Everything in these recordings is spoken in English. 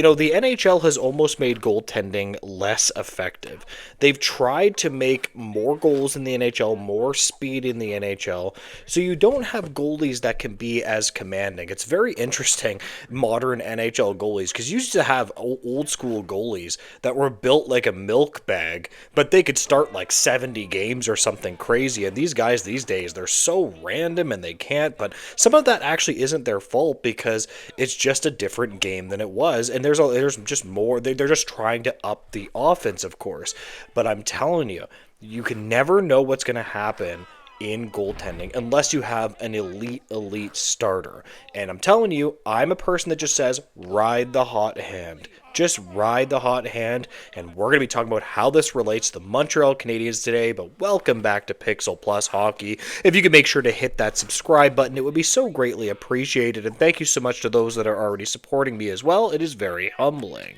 the NHL has almost made goaltending less effective. They've tried to make more goals in the NHL, more speed in the NHL, so you don't have goalies that can be as commanding. It's very interesting, modern NHL goalies, because you used to have old school goalies that were built like a milk bag, but they could start like 70 games or something crazy. And these guys these days, they're so random and they can't, but some of that actually isn't their fault because it's just a different game than it was. And there's just more, they're just trying to up the offense, of course. But I'm telling you, you can never know what's going to happen in goaltending unless you have an elite starter. And I'm telling you, I'm a person that just says ride the hot hand. Just ride the hot hand, and we're going to be talking about how this relates to the Montreal Canadiens today. But welcome back to Pixel Plus Hockey. If you could make sure to hit that subscribe button, it would be so greatly appreciated. And thank you so much to those that are already supporting me as well. It is very humbling.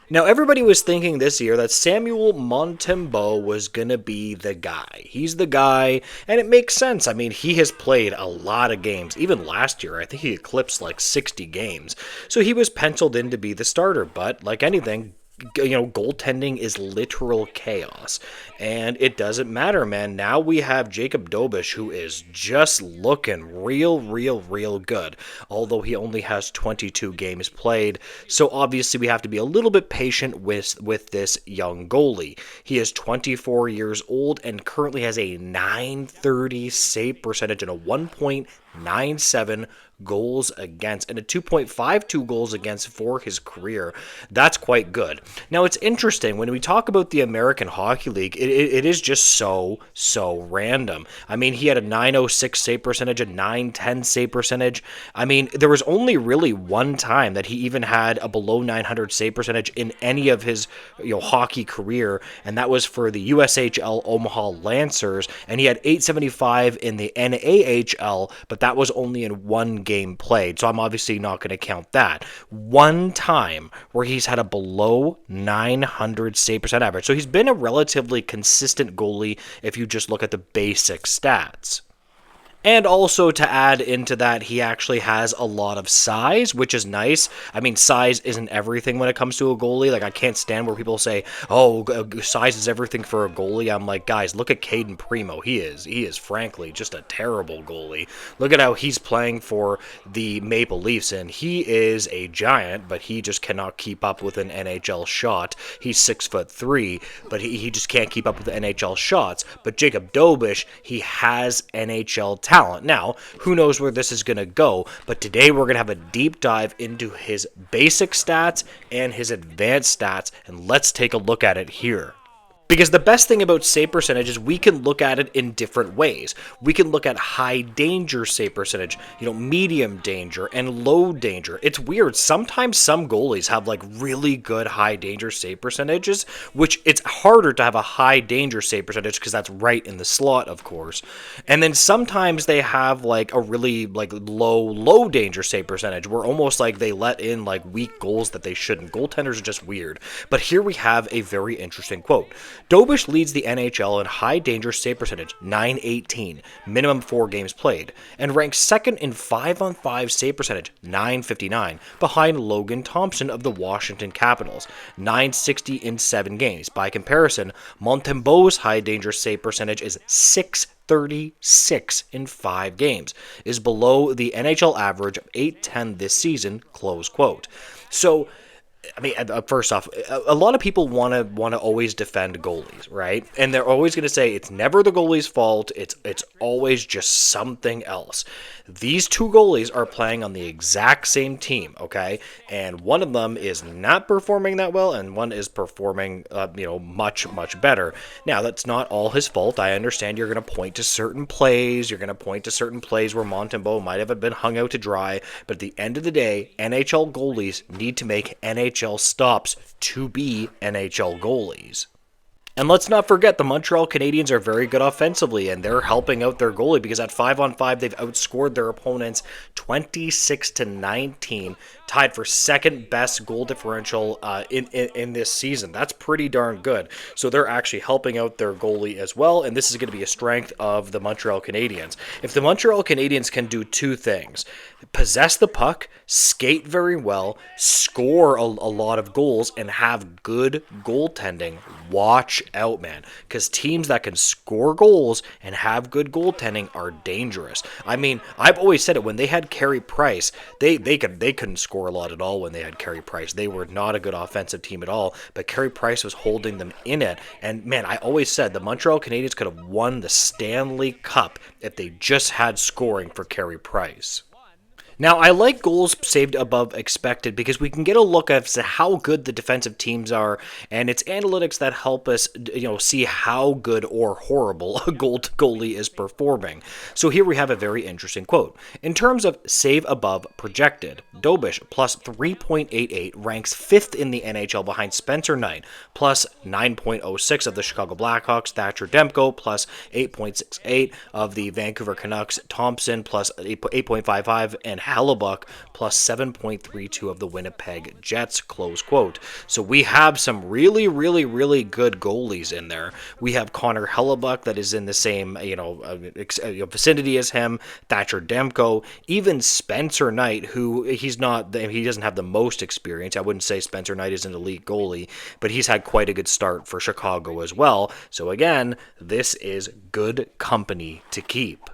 Now, everybody was thinking this year that Samuel Montembeault was going to be the guy. He's the guy, and it makes sense. I mean, he has played a lot of games. Even last year, I think he eclipsed like 60 games. So he was penciled in to be the starter, but like anything, goaltending is literal chaos, and it doesn't matter, man. Now we have Jacob Dobish, who is just looking real good, although he only has 22 games played, so obviously we have to be a little bit patient with this young goalie. He is 24 years old and currently has a .930 save percentage and a 1.97 goals against and a 2.52 goals against for his career. That's quite good. Now, it's interesting when we talk about the American Hockey League, it is just so random. I mean, he had a .906 save percentage, a .910 save percentage. I mean, there was only really one time that he even had a below .900 save percentage in any of his hockey career, and that was for the USHL Omaha Lancers, and he had .875 in the NAHL, but that was only in one game played, so I'm obviously not going to count that. One time where he's had a below .900 save percent average. So he's been a relatively consistent goalie if you just look at the basic stats. And also to add into that, he actually has a lot of size, which is nice. I mean, size isn't everything when it comes to a goalie. Like, I can't stand where people say, oh, size is everything for a goalie. I'm like, guys, look at Caden Primo. He is frankly just a terrible goalie. Look at how he's playing for the Maple Leafs, and he is a giant, but he just cannot keep up with an NHL shot. He's 6'3", but he just can't keep up with the NHL shots. But Jacob Dobish, he has NHL talent. Now, who knows where this is going to go, but today we're going to have a deep dive into his basic stats and his advanced stats, and let's take a look at it here. Because the best thing about save percentage is we can look at it in different ways. We can look at high danger save percentage, medium danger, and low danger. It's weird. Sometimes some goalies have like really good high danger save percentages, which it's harder to have a high danger save percentage because that's right in the slot, of course. And then sometimes they have like a really like low danger save percentage where almost like they let in like weak goals that they shouldn't. Goaltenders are just weird. But here we have a very interesting quote. Dobish leads the NHL in high danger save percentage, .918, minimum 4 games played, and ranks second in 5-on-5 save percentage, .959, behind Logan Thompson of the Washington Capitals, .960 in 7 games. By comparison, Montembeault's high danger save percentage is .636 in 5 games, is below the NHL average of .810 this season, close quote. So, I mean, first off, a lot of people want to always defend goalies, right? And they're always going to say it's never the goalie's fault. It's always just something else. These two goalies are playing on the exact same team, okay? And one of them is not performing that well, and one is performing, much better. Now, that's not all his fault. I understand you're going to point to certain plays. You're going to point to certain plays where Montembeault might have been hung out to dry. But at the end of the day, NHL goalies need to make NHL stops to be NHL goalies. And let's not forget, the Montreal Canadiens are very good offensively, and they're helping out their goalie because at 5-on-5, they've outscored their opponents 26-19 tied for second best goal differential in this season. That's pretty darn good. So they're actually helping out their goalie as well, and this is going to be a strength of the Montreal Canadiens. If the Montreal Canadiens can do two things, possess the puck, skate very well, score a lot of goals, and have good goaltending, watch out, man. Because teams that can score goals and have good goaltending are dangerous. I mean, I've always said it, when they had Carey Price, they couldn't score a lot at all when they had Carey Price. They were not a good offensive team at all, but Carey Price was holding them in it. And man, I always said the Montreal Canadiens could have won the Stanley Cup if they just had scoring for Carey Price. Now, I like goals saved above expected because we can get a look at how good the defensive teams are, and it's analytics that help us, see how good or horrible a goalie is performing. So here we have a very interesting quote. In terms of save above projected, Dobish plus 3.88 ranks 5th in the NHL behind Spencer Knight plus 9.06 of the Chicago Blackhawks, Thatcher Demko plus 8.68 of the Vancouver Canucks, Thompson plus 8.55, and Hellebuck plus 7.32 of the Winnipeg Jets, close quote. So we have some really, really, really good goalies in there. We have Connor Hellebuck that is in the same, vicinity as him, Thatcher Demko, even Spencer Knight, who he doesn't have the most experience. I wouldn't say Spencer Knight is an elite goalie, but he's had quite a good start for Chicago as well. So again, this is good company to keep.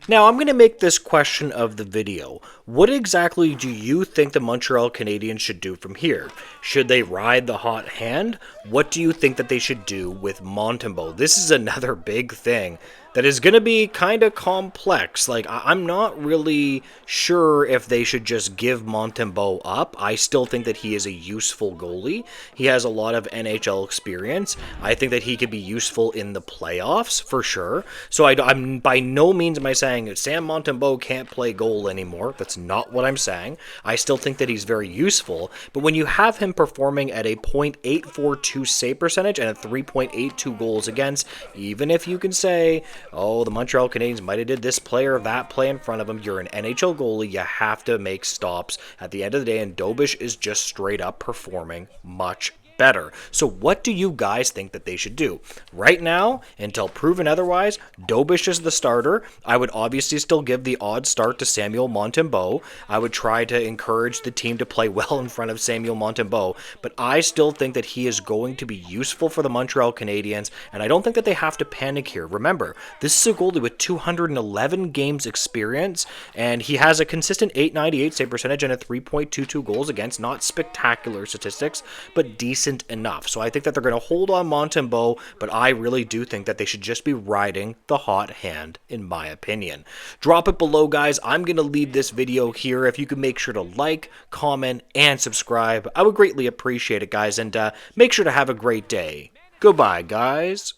Now, I'm going to make this question of the video. What exactly do you think the Montreal Canadiens should do from here? Should they ride the hot hand? What do you think that they should do with Montembeault? This is another big thing that is going to be kind of complex. Like, I'm not really sure if they should just give Montembeault up. I still think that he is a useful goalie. He has a lot of NHL experience. I think that he could be useful in the playoffs, for sure. So I'm by no means am I saying Sam Montembeault can't play goal anymore. That's not what I'm saying. I still think that he's very useful. But when you have him performing at a .842 save percentage and a 3.82 goals against, even if you can say, oh, the Montreal Canadiens might have did this play or that play in front of them, you're an NHL goalie, you have to make stops at the end of the day, and Dobish is just straight up performing much better. So what do you guys think that they should do? Right now, until proven otherwise, Dobish is the starter. I would obviously still give the odd start to Samuel Montembeault. I would try to encourage the team to play well in front of Samuel Montembeault, but I still think that he is going to be useful for the Montreal Canadiens, and I don't think that they have to panic here. Remember, this is a goalie with 211 games experience, and he has a consistent .898 save percentage and a 3.22 goals against. Not spectacular statistics, but decent enough. So I think that they're going to hold on Montembeault, but I really do think that they should just be riding the hot hand, in my opinion. Drop it below, guys. I'm going to leave this video here. If you could make sure to like, comment, and subscribe, I would greatly appreciate it, guys, and make sure to have a great day. Goodbye, guys.